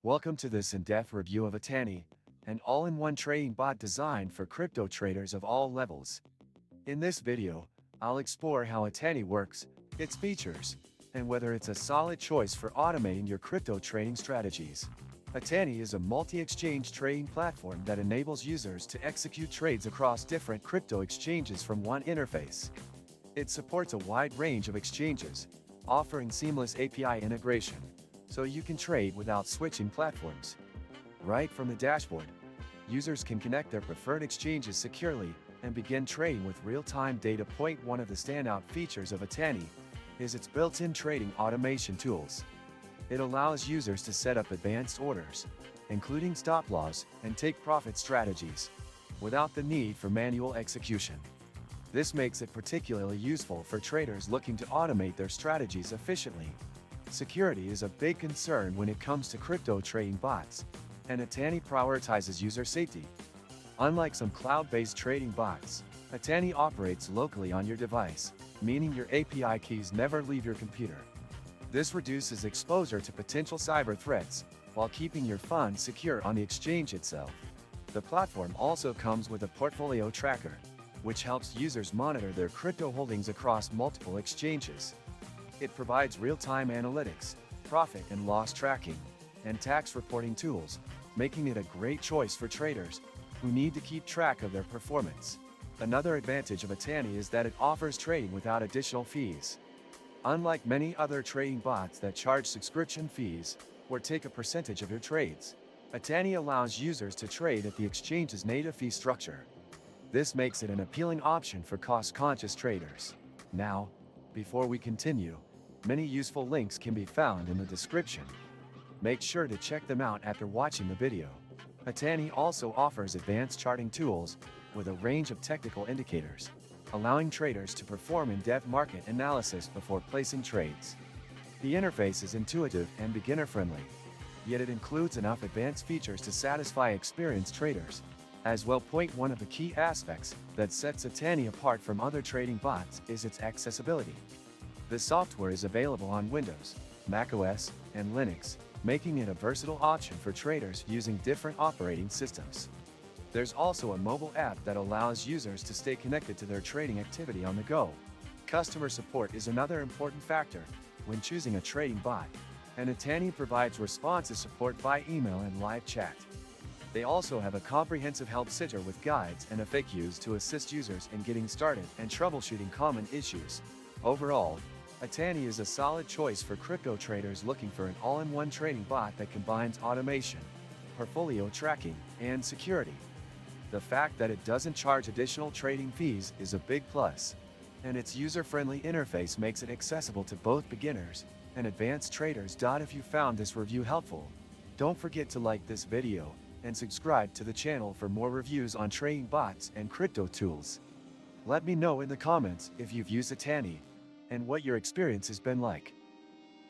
Welcome to this in-depth review of Atani, an all-in-one trading bot designed for crypto traders of all levels. In this video, I'll explore how Atani works, its features, and whether it's a solid choice for automating your crypto trading strategies. Atani is a multi-exchange trading platform that enables users to execute trades across different crypto exchanges from one interface. It supports a wide range of exchanges, offering seamless API integration, so you can trade without switching platforms. Right from the dashboard, users can connect their preferred exchanges securely and begin trading with real-time data. One of the standout features of Atani is its built-in trading automation tools. It allows users to set up advanced orders, including stop-loss and take-profit strategies, without the need for manual execution. This makes it particularly useful for traders looking to automate their strategies efficiently. Security is a big concern when it comes to crypto trading bots, and Atani prioritizes user safety. Unlike some cloud-based trading bots, Atani operates locally on your device, meaning your API keys never leave your computer. This reduces exposure to potential cyber threats, while keeping your funds secure on the exchange itself. The platform also comes with a portfolio tracker, which helps users monitor their crypto holdings across multiple exchanges. It provides real-time analytics, profit and loss tracking, and tax reporting tools, making it a great choice for traders who need to keep track of their performance. Another advantage of Atani is that it offers trading without additional fees. Unlike many other trading bots that charge subscription fees or take a percentage of your trades, Atani allows users to trade at the exchange's native fee structure. This makes it an appealing option for cost-conscious traders. Now, before we continue, many useful links can be found in the description. Make sure to check them out after watching the video. Atani also offers advanced charting tools with a range of technical indicators, allowing traders to perform in-depth market analysis before placing trades. The interface is intuitive and beginner-friendly, yet it includes enough advanced features to satisfy experienced traders as well. One of the key aspects that sets Atani apart from other trading bots is its accessibility. The software is available on Windows, macOS, and Linux, making it a versatile option for traders using different operating systems. There's also a mobile app that allows users to stay connected to their trading activity on the go. Customer support is another important factor when choosing a trading bot, and Atani provides responsive support by email and live chat. They also have a comprehensive help center with guides and FAQs to assist users in getting started and troubleshooting common issues. Overall, Atani is a solid choice for crypto traders looking for an all-in-one trading bot that combines automation, portfolio tracking, and security. The fact that it doesn't charge additional trading fees is a big plus, and its user-friendly interface makes it accessible to both beginners and advanced traders. If you found this review helpful, don't forget to like this video and subscribe to the channel for more reviews on trading bots and crypto tools. Let me know in the comments if you've used Atani and what your experience has been like.